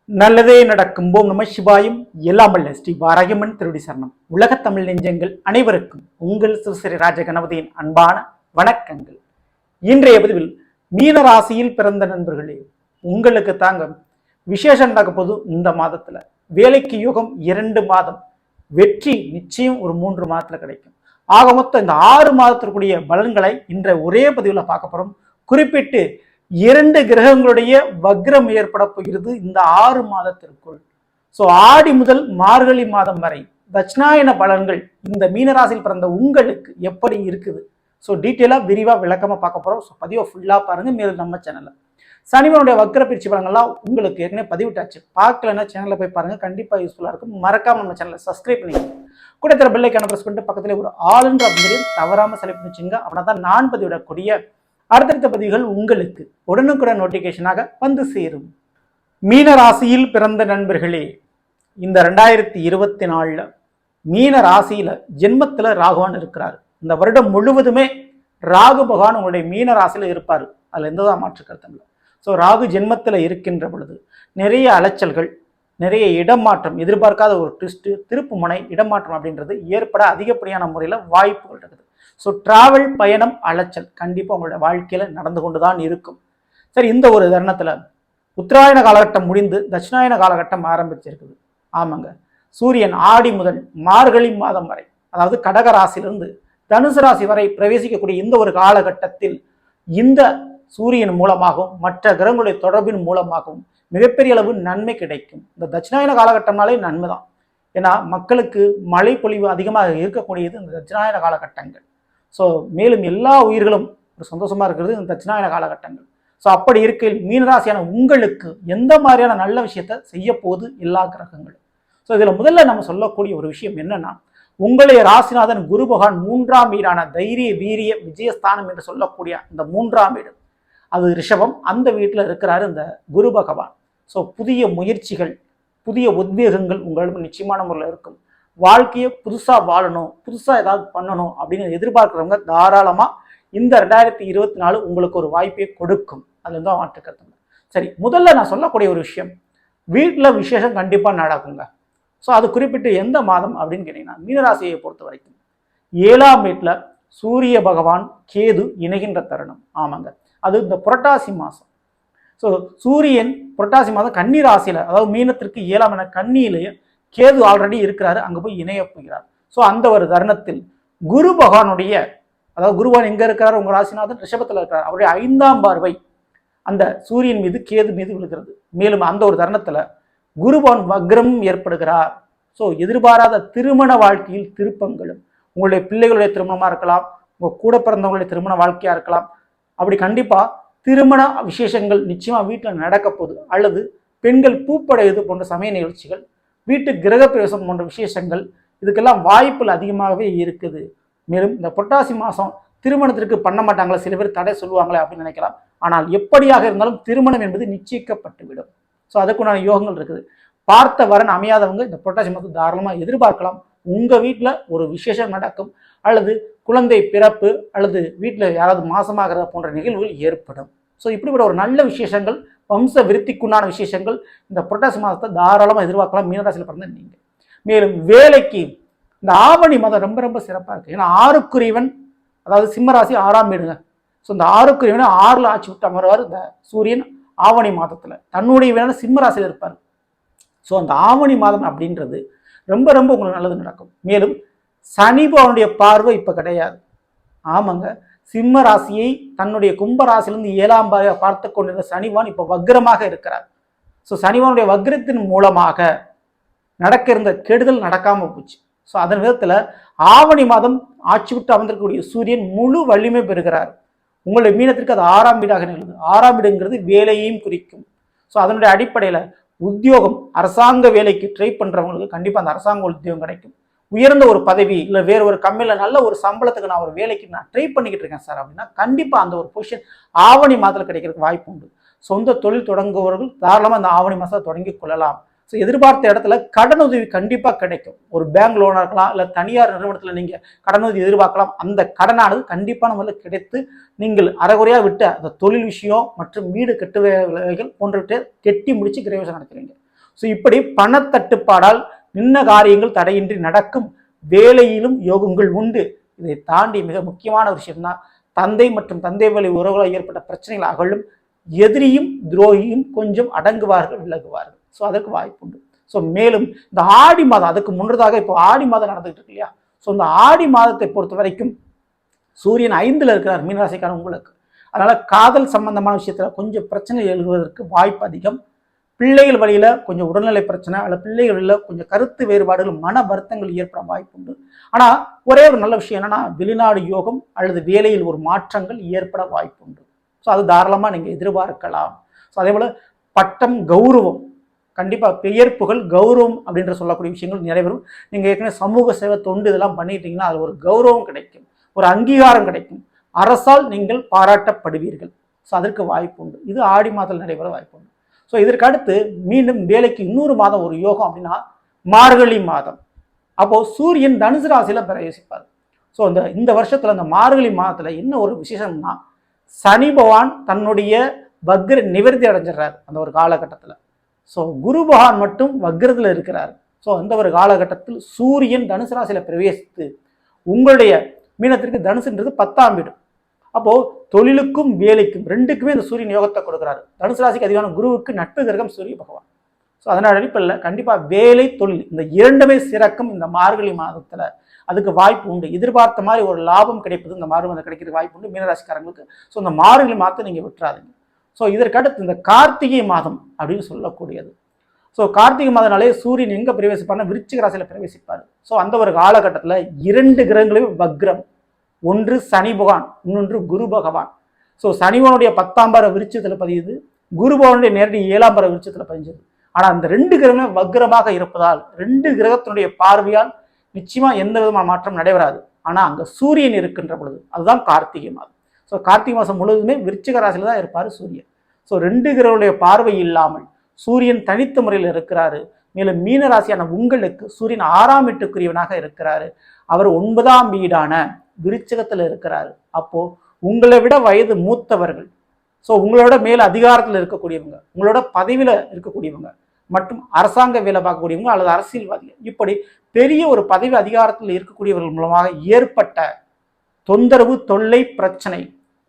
நல்லதே நடக்கும். ஓம் நம சிவாயும். எல்லாம் வல்ல ஸ்ரீ வாராயம்மன் திருடி சரணம். உலகத் தமிழ் நெஞ்சங்கள் அனைவருக்கும் உங்கள் சிவஸ்ரீ ராஜ கணபதியின் அன்பான வணக்கங்கள். இன்றைய பதிவில் மீன ராசியில் பிறந்த நண்பர்களே, உங்களுக்கு தாங்க விசேஷம் நடக்க போது. இந்த மாதத்துல வேலைக்கு யோகம் 2 மாதம், வெற்றி நிச்சயம் ஒரு 3 மாதத்துல கிடைக்கும். ஆக மொத்தம் இந்த 6 மாதத்திற்குரிய பலன்களை இன்றைய ஒரே பதிவில் பார்க்க போறோம். குறிப்பிட்டு 2 கிரகங்களுடைய வக்ரம் ஏற்பட போகிறது இந்த 6 மாதத்திற்குள். ஸோ ஆடி முதல் மார்கழி மாதம் வரை தட்சிணாயன பலன்கள் இந்த மீனராசியில் பிறந்த உங்களுக்கு எப்படி இருக்குது, ஸோ டீட்டெயிலாக விரிவாக விளக்கமாக பார்க்க போகிறோம். ஸோ பதிவை ஃபுல்லாக பாருங்கள். மேலும் நம்ம சேனலில் சனிவனுடைய வக்ர பயிற்சி பலன்கள்லாம் உங்களுக்கு ஏற்கனவே பதிவிட்டாச்சு. பார்க்கலன்னா சேனலில் போய் பாருங்கள், கண்டிப்பாக யூஸ்ஃபுல்லாக இருக்கும். மறக்காமல் நம்ம சேனலை சப்ஸ்கிரைப் பண்ணிக்கோங்க. கூட தர பெல்லைக்கான ப்ரெஸ் பண்ணிட்டு பக்கத்தில் ஒரு ஆளுன்ற அப்படிங்கிறது தவறாமல் செலக்ட் பண்ணி வச்சுங்க. அப்படின்னா தான் நான் பதிவிடக்கூடிய அடுத்தடுத்த பதிவுகள் உங்களுக்கு உடனுக்குடன் நோட்டிபிகேஷனாக வந்து சேரும். மீன ராசியில் பிறந்த நண்பர்களே, இந்த 2024 மீன ராசியில ஜென்மத்துல ராகுவான் இருக்கிறார். இந்த வருடம் முழுவதுமே ராகு பகவான் உங்களுடைய மீன ராசியில இருப்பார். அதுல எந்ததான் மாற்று கருத்தங்கள. ஸோ ராகு ஜென்மத்துல இருக்கின்ற பொழுது நிறைய அலைச்சல்கள், நிறைய இடமாற்றம், எதிர்பார்க்காத ஒரு ட்விஸ்ட், திருப்பு முனை, இடமாற்றம் அப்படின்றது ஏற்பட அதிகப்படியான முறையில் வாய்ப்புகள் இருக்குது. ஸோ டிராவல், பயணம், அலைச்சல் கண்டிப்பாக உங்களுடைய வாழ்க்கையில் நடந்து கொண்டு தான் இருக்கும். சரி, இந்த ஒரு தருணத்தில் உத்தராயண காலகட்டம் முடிந்து தட்சிணாயன காலகட்டம் ஆரம்பிச்சிருக்குது. ஆமாங்க, சூரியன் ஆடி முதல் மார்கழி மாதம் வரை, அதாவது கடக ராசியிலிருந்து தனுசு ராசி வரை பிரவேசிக்கக்கூடிய இந்த ஒரு காலகட்டத்தில் இந்த சூரியன் மூலமாகவும் மற்ற கிரகங்களுடைய தொடர்பின் மூலமாகவும் மிகப்பெரிய அளவு நன்மை கிடைக்கும். இந்த தட்சிணாயன காலகட்டம்னாலே நன்மை தான். ஏன்னா மக்களுக்கு மழை பொழிவு அதிகமாக இருக்கக்கூடியது இந்த தட்சிணாயன காலகட்டங்கள். ஸோ மேலும் எல்லா உயிர்களும் ஒரு சந்தோஷமா இருக்கிறது இந்த தட்சிணாயன காலகட்டங்கள். ஸோ அப்படி இருக்கையில் மீனராசியான உங்களுக்கு எந்த மாதிரியான நல்ல விஷயத்த செய்ய போகுது எல்லா கிரகங்களும். ஸோ இதில் முதல்ல நம்ம சொல்லக்கூடிய ஒரு விஷயம் என்னன்னா, உங்களுடைய ராசிநாதன் குரு பகவான் 3ஆம் வீடான தைரிய வீரிய விஜயஸ்தானம் என்று சொல்லக்கூடிய இந்த 3ஆம் வீடு, அது ரிஷபம், அந்த வீட்டில் இருக்கிறாரு இந்த குரு பகவான். ஸோ புதிய முயற்சிகள், புதிய உத்வேகங்கள் உங்களுக்கு நிச்சயமான முறையில் இருக்கும். வாழ்க்கையை புதுசாக வாழணும், புதுசாக ஏதாவது பண்ணணும் அப்படின்னு எதிர்பார்க்குறவங்க தாராளமாக இந்த 2024 உங்களுக்கு ஒரு வாய்ப்பை கொடுக்கும். அதுல தான் மாற்றுக்கிறது. சரி, முதல்ல நான் சொல்லக்கூடிய ஒரு விஷயம், வீட்டில் விசேஷம் கண்டிப்பாக நடக்குங்க. ஸோ அது குறிப்பிட்டு எந்த மாதம் அப்படின்னு கேட்டிங்கன்னா, மீனராசியை பொறுத்த வரைக்கும் 7ஆம் வீட்டில் சூரிய பகவான் கேது இணைகின்ற தருணம். ஆமாங்க, அது இந்த புரட்டாசி மாதம். ஸோ சூரியன் புரட்டாசி மாதம் கன்னி ராசியில், அதாவது மீனத்திற்கு 7ஆம் என கன்னியிலேயே கேது ஆல்ரெடி இருக்கிறாரு, அங்கே போய் இணைய போகிறார். ஸோ அந்த ஒரு தருணத்தில் குரு பகவானுடைய, அதாவது குருவான் எங்க இருக்கிறார், உங்க ராசிநாதன் ரிஷபத்தில் இருக்கிறார், அவருடைய 5ஆம் பார்வை அந்த சூரியன் மீது கேது மீது விழுகிறது. மேலும் அந்த ஒரு தருணத்துல குருவான் வக்ரம் ஏற்படுகிறார். ஸோ எதிர்பாராத திருமண வாழ்க்கையில் திருப்பங்களும், உங்களுடைய பிள்ளைகளுடைய திருமணமா இருக்கலாம், உங்க கூட பிறந்தவங்களுடைய திருமண வாழ்க்கையா இருக்கலாம். அப்படி கண்டிப்பா திருமண விசேஷங்கள் நிச்சயமா வீட்டில் நடக்க போகுது. அல்லது பெண்கள் பூப்படைவது போன்ற சமய நிகழ்ச்சிகள், வீட்டு கிரக பிரவேசம் போன்ற விசேஷங்கள், இதுக்கெல்லாம் வாய்ப்புகள் அதிகமாகவே இருக்குது. மேலும் இந்த புரட்டாசி மாதம் திருமணத்திற்கு பண்ண மாட்டாங்களா, சில பேர் தடை சொல்லுவாங்களே அப்படின்னு நினைக்கலாம். ஆனால் எப்படியாக இருந்தாலும் திருமணம் என்பது நிச்சயிக்கப்பட்டுவிடும். ஸோ அதுக்குண்டான யோகங்கள் இருக்குது. பார்த்த வரன் அமையாதவங்க இந்த புரட்டாசி மாதம் தாராளமாக எதிர்பார்க்கலாம். உங்கள் வீட்டில் ஒரு விசேஷம் நடக்கும், அல்லது குழந்தை பிறப்பு, அல்லது வீட்டில் யாராவது மாசமாகிறத போன்ற நிகழ்வுகள் ஏற்படும். ஸோ இப்படிப்பட்ட ஒரு நல்ல விசேஷங்கள், வம்ச விருத்திக்குண்டான விசேஷங்கள் இந்த புரட்டாசி மாதத்தை தாராளமாக எதிர்பார்க்கலாம் மீனராசியில் பிறந்த நீங்கள். மேலும் வேலைக்கு இந்த ஆவணி மாதம் ரொம்ப ரொம்ப சிறப்பாக இருக்குது. ஏன்னா 6க்குரியவன், அதாவது சிம்மராசி 6ஆம் வீடுங்க. ஸோ இந்த 6க்குரியவனை 6ல் ஆட்சி விட்டு அமர்வார் இந்த சூரியன் ஆவணி மாதத்தில். தன்னுடைய வீடான சிம்மராசியில் இருப்பார். ஸோ அந்த ஆவணி மாதம் அப்படின்றது ரொம்ப ரொம்ப உங்களுக்கு நல்லது நடக்கும். மேலும் சனி பகவானுடைய பார்வை இப்போ கிடையாது. ஆமாங்க, சிம்ம ராசியை தன்னுடைய கும்ப ராசியிலிருந்து 7ஆம் பார்வையை பார்த்து கொண்டிருந்த சனிவான் இப்போ வக்ரமாக இருக்கிறார். ஸோ சனிவானுடைய வக்ரத்தின் மூலமாக நடக்க இருந்த கெடுதல் நடக்காமல் போச்சு. ஸோ அதன் விதத்தில் ஆவணி மாதம் ஆட்சி விட்டு அமர்ந்திருக்கக்கூடிய சூரியன் முழு வலிமை பெறுகிறார். உங்களுடைய மீனத்திற்கு அது 6ஆம் வீடாக நிகழ்ந்து, 6ஆம் வீடுங்கிறது வேலையையும் குறிக்கும். ஸோ அதனுடைய அடிப்படையில் உத்தியோகம், அரசாங்க வேலைக்கு ட்ரை பண்ணுறவங்களுக்கு கண்டிப்பாக அந்த அரசாங்க உத்தியோகம் கிடைக்கும். உயர்ந்த ஒரு பதவி, இல்லை வேறு ஒரு கம்பெனியில் நல்ல ஒரு சம்பளத்துக்கு நான் ஒரு வேலைக்கு நான் ட்ரை பண்ணிக்கிட்டு இருக்கேன் சார் அப்படின்னா கண்டிப்பாக அந்த ஒரு பொசிஷன் ஆவணி மாதத்தில் கிடைக்கிறதுக்கு வாய்ப்பு உண்டு. சொந்த தொழில் தொடங்குபவர்கள் தாராளமாக அந்த ஆவணி மாதத்தை தொடங்கி கொள்ளலாம். ஸோ எதிர்பார்த்த இடத்துல கடனுதவி கண்டிப்பாக கிடைக்கும். ஒரு பேங்க் லோனாக இருக்கலாம், இல்லை தனியார் நிறுவனத்தில் நீங்கள் கடனுதவி எதிர்பார்க்கலாம். அந்த கடனானது கண்டிப்பான முறையில் கிடைத்து நீங்கள் அரைகுறையாக விட்ட அந்த தொழில் விஷயம் மற்றும் வீடு கட்டுவேலைகள் போன்றவற்றை கெட்டி முடிச்சு கிரேவேஷன் நடத்துவீங்க. ஸோ இப்படி பணத்தட்டுப்பாடால் நின்ன காரியங்கள் தடையின்றி நடக்கும். வேலையிலும் யோகங்கள் உண்டு. இதை தாண்டி மிக முக்கியமான ஒரு விஷயம்னா தந்தை மற்றும் தந்தை வழி உறவுகளால் ஏற்பட்ட பிரச்சனைகள் அகலும். எதிரியும் துரோகியும் கொஞ்சம் அடங்குவார்கள், விலகுவார்கள். ஸோ அதற்கு வாய்ப்பு உண்டு. ஸோ மேலும் இந்த ஆடி மாதம், அதுக்கு முன்னதாக இப்போ ஆடி மாதம் நடந்துகிட்டு இருக்கு இல்லையா? ஸோ இந்த ஆடி மாதத்தை பொறுத்த வரைக்கும் சூரியன் 5ல் இருக்கிறார் மீனராசிக்கான உங்களுக்கு. அதனால காதல் சம்பந்தமான விஷயத்துல கொஞ்சம் பிரச்சனை எழுவதற்கு வாய்ப்பு அதிகம். பிள்ளைகள் வழியில கொஞ்சம் உடல்நிலை பிரச்சனை அல்லது பிள்ளைகள் வழியில கொஞ்சம் கருத்து வேறுபாடுகள், மன வருத்தங்கள் ஏற்பட வாய்ப்பு உண்டு. ஆனா ஒரே ஒரு நல்ல விஷயம் என்னன்னா வெளிநாடு யோகம் அல்லது வேலையில் ஒரு மாற்றங்கள் ஏற்பட வாய்ப்பு உண்டு. ஸோ அது தாராளமா நீங்க எதிர்பார்க்கலாம். ஸோ அதே போல பட்டம், கௌரவம், கண்டிப்பா பெயர் புகழ் கௌரவம் அப்படின்ற சொல்லக்கூடிய விஷயங்கள் நிறைவேறும். நீங்க ஏற்கனவே சமூக சேவை, தொண்டு இதெல்லாம் பண்ணிட்டீங்கன்னா அது ஒரு கௌரவம் கிடைக்கும், ஒரு அங்கீகாரம் கிடைக்கும். அரசால் நீங்கள் பாராட்டப்படுவீர்கள். ஸோ அதற்கு வாய்ப்பு உண்டு. இது ஆடி மாதத்தில் நடைபெற வாய்ப்பு உண்டு. ஸோ இதற்கு அடுத்து மீண்டும் வேலைக்கு இன்னொரு மாதம் ஒரு யோகம் அப்படின்னா மார்கழி மாதம். அப்போ சூரியன் தனுசு ராசியில பிரவேசிப்பார். ஸோ இந்த வருஷத்துல இந்த மார்கழி மாதத்துல என்ன ஒரு விசேஷம்னா சனி பகவான் தன்னுடைய வக்ர நிவர்த்தி அடைஞ்சிடறாரு அந்த ஒரு காலகட்டத்தில். ஸோ குரு பகவான் மட்டும் வக்ரத்தில் இருக்கிறார். ஸோ அந்த ஒரு காலகட்டத்தில் சூரியன் தனுசு ராசியில பிரவேசித்து உங்களுடைய மீனத்திற்கு, தனுசுன்றது 10ஆம் வீடு. அப்போ தொழிலுக்கும் வேலைக்கும் ரெண்டுக்குமே இந்த சூரியன் யோகத்தை கொடுக்குறாரு. தனுசு ராசிக்கு அதிகமான குருவுக்கு நட்பு கிரகம் சூரிய பகவான். ஸோ அதனால அடிப்படையில் கண்டிப்பா வேலை, தொழில் இந்த இரண்டுமே சிறக்கும் இந்த மார்கழி மாதத்துல. அதுக்கு வாய்ப்பு உண்டு. எதிர்பார்த்த மாதிரி ஒரு லாபம் கிடைப்பது இந்த மார்கழி மாதம் கிடைக்கிற வாய்ப்பு உண்டு மீனராசிக்காரங்களுக்கு. ஸோ இந்த மார்கழி மாதத்தை நீங்க விட்டுறாதீங்க. ஸோ இதற்கடுத்து இந்த கார்த்திகை மாதம் அப்படின்னு சொல்லக்கூடியது. ஸோ கார்த்திகை மாதனாலே சூரியன் எங்க பிரவேசிப்பார்னா விருச்சிக ராசியில பிரவேசிப்பார். ஸோ அந்த ஒரு காலகட்டத்தில் 2 கிரகங்களும் வக்ரம். ஒன்று சனி பகவான், இன்னொன்று குரு பகவான். ஸோ சனிவனுடைய 10ஆம் பார விருச்சத்தில் பதியுது, குரு பகவானுடைய நேரடி 7ஆம் பார விருச்சத்தில் பதிஞ்சது. ஆனால் அந்த 2 கிரகமே வக்ரமாக இருப்பதால் 2 கிரகத்தினுடைய பார்வையால் நிச்சயமா எந்த விதமான மாற்றம் நடைபெறாது. ஆனால் அங்கே சூரியன் இருக்கின்ற பொழுது அதுதான் கார்த்திகை மாதம். ஸோ கார்த்திகை மாதம் முழுவதுமே விருச்சிக ராசியில தான் இருப்பார் சூரியன். ஸோ 2 கிரகங்களுடைய பார்வை இல்லாமல் சூரியன் தனித்த முறையில் இருக்கிறாரு. மேலும் மீன ராசியான உங்களுக்கு சூரியன் 6ஆம் வீட்டுக்குரியவனாக இருக்கிறாரு. அவர் 9ஆம் வீடான விருச்சகத்தில் இருக்கிறாரு. அப்போ உங்களை விட வயது மூத்தவர்கள், ஸோ உங்களோட மேல அதிகாரத்தில் இருக்கக்கூடியவங்க, உங்களோட பதவியில இருக்கக்கூடியவங்க மற்றும் அரசாங்க வேலை பார்க்கக்கூடியவங்க அல்லது அரசியல்வாதிகள், இப்படி பெரிய ஒரு பதவி அதிகாரத்தில் இருக்கக்கூடியவர்கள் மூலமாக ஏற்பட்ட தொந்தரவு, தொல்லை, பிரச்சனை,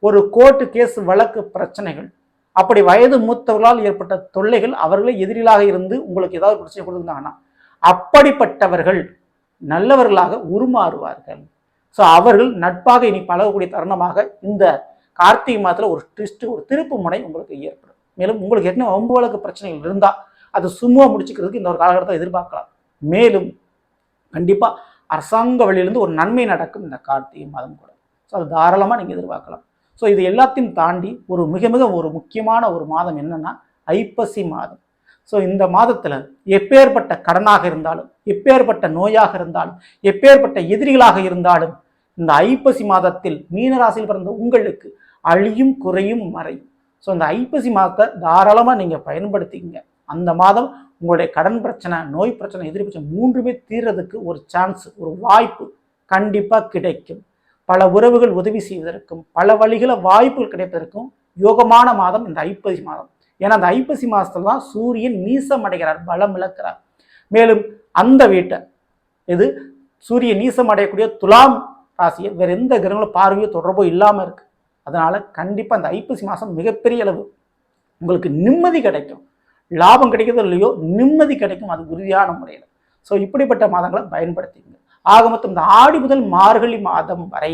ஒரு கோர்ட்டு கேஸ் வழக்கு பிரச்சனைகள், அப்படி வயது மூத்தவர்களால் ஏற்பட்ட தொல்லைகள் அவர்களே எதிரிலாக இருந்து உங்களுக்கு ஏதாவது பிரச்சனை கொடுத்தாங்கன்னா அப்படிப்பட்டவர்கள் நல்லவர்களாக உருமாறுவார்கள். ஸோ அவர்கள் நட்பாக இனி பழகக்கூடிய தருணமாக இந்த கார்த்திகை மாதத்தில் ஒரு ட்விஸ்ட், ஒரு திருப்பு முனை உங்களுக்கு ஏற்படும். மேலும் உங்களுக்கு என்ன வம்பு வழக்கு பிரச்சனைகள் இருந்தால் அது சும்மா முடிச்சுக்கிறதுக்கு இந்த ஒரு காலகட்டத்தை எதிர்பார்க்கலாம். மேலும் கண்டிப்பாக அரசாங்க வழியிலிருந்து ஒரு நன்மை நடக்கும் இந்த கார்த்திகை மாதம் கூட. ஸோ அது தாராளமாக நீங்கள் எதிர்பார்க்கலாம். ஸோ இது எல்லாத்தையும் தாண்டி ஒரு மிக மிக ஒரு முக்கியமான ஒரு மாதம் என்னன்னா ஐப்பசி மாதம். ஸோ இந்த மாதத்தில் எப்பேற்பட்ட கடனாக இருந்தாலும், எப்பேற்பட்ட நோயாக இருந்தாலும், எப்பேற்பட்ட எதிரிகளாக இருந்தாலும் இந்த ஐப்பசி மாதத்தில் மீனராசியில் பிறந்த உங்களுக்கு அழியும், குறையும், மறையும். ஸோ இந்த ஐப்பசி மாதத்தை தாராளமாக நீங்கள் பயன்படுத்திக்கங்க. அந்த மாதம் உங்களுடைய கடன் பிரச்சனை, நோய் பிரச்சனை, எதிரி பிரச்சனை 3மே தீர்றதுக்கு ஒரு சான்ஸ், ஒரு வாய்ப்பு கண்டிப்பாக கிடைக்கும். பல உறவுகள் உதவி செய்வதற்கும் பல வழிகளை வாய்ப்புகள் கிடைப்பதற்கும் யோகமான மாதம் இந்த ஐப்பசி மாதம். ஏன்னா அந்த ஐப்பசி மாதத்துல தான் சூரியன் நீசம் அடைகிறார், பலம் இழக்கிறார். மேலும் அந்த வீட்டை இது சூரியன் நீசம் அடையக்கூடிய துலாம் ராசியை வேற எந்த கிரகங்களும் பார்வையோ தொடர்போ இல்லாமல் இருக்கு. அதனால கண்டிப்பா இந்த ஐப்பசி மாதம் மிகப்பெரிய அளவு உங்களுக்கு நிம்மதி கிடைக்கும். லாபம் கிடைக்கிறது இல்லையோ, நிம்மதி கிடைக்கும், அது உறுதியான முறையில். ஸோ இப்படிப்பட்ட மாதங்களை பயன்படுத்திங்க. ஆக மொத்தம் இந்த ஆடி முதல் மார்கழி மாதம் வரை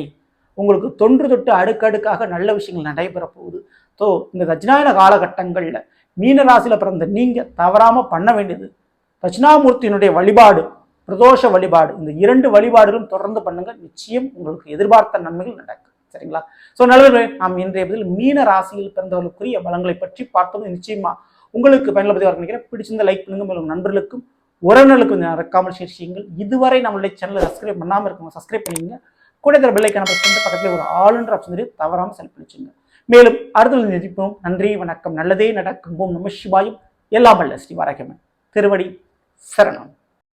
உங்களுக்கு தொன்று தொட்டு அடுக்கடுக்காக நல்ல விஷயங்கள் நடைபெற போகுது. ஸோ இந்த தட்சிணாயன காலகட்டங்களில் மீனராசியில் பிறந்த நீங்கள் தவறாமல் பண்ண வேண்டியது தட்சிணாமூர்த்தியினுடைய வழிபாடு, பிரதோஷ வழிபாடு. இந்த 2 வழிபாடுகளும் தொடர்ந்து பண்ணுங்க. நிச்சயம் உங்களுக்கு எதிர்பார்த்த நன்மைகள் நடக்கும். சரிங்களா? ஸோ நல்லது, நாம் இன்றைய பதில் மீன ராசியில் பிறந்தவர்களுக்குரிய பலங்களை பற்றி பார்த்தது. நிச்சயமா உங்களுக்கு பயனுள்ள நினைக்கிறேன். பிடிச்சிருந்த லைக் பண்ணுங்க. மேலும் நண்பர்களுக்கும் உறவினர்களுக்கும் மறக்காமல் ஷேர் செய்யுங்கள். இதுவரை நம்மளுடைய சேனலை சப்ஸ்கிரைப் பண்ணாமல் இருக்கவங்க சப்ஸ்கிரைப் பண்ணிங்க. கூட இந்த பெல் ஐக்கானை பிரஸ் பண்ணி பக்கத்தில் ஒரு ஆளுன்ற ஆப்ஷன் தவறாமல் செலக்ட் பண்ணிச்சுங்க. மேலும் அடுத்த நிதிப்போம். நன்றி, வணக்கம். நல்லதே நடக்கும். ஓம் நம சிவாயம். எல்லாம் வல்ல ஸ்ரீ வாராகியம்மன் திருவடி சரணம்.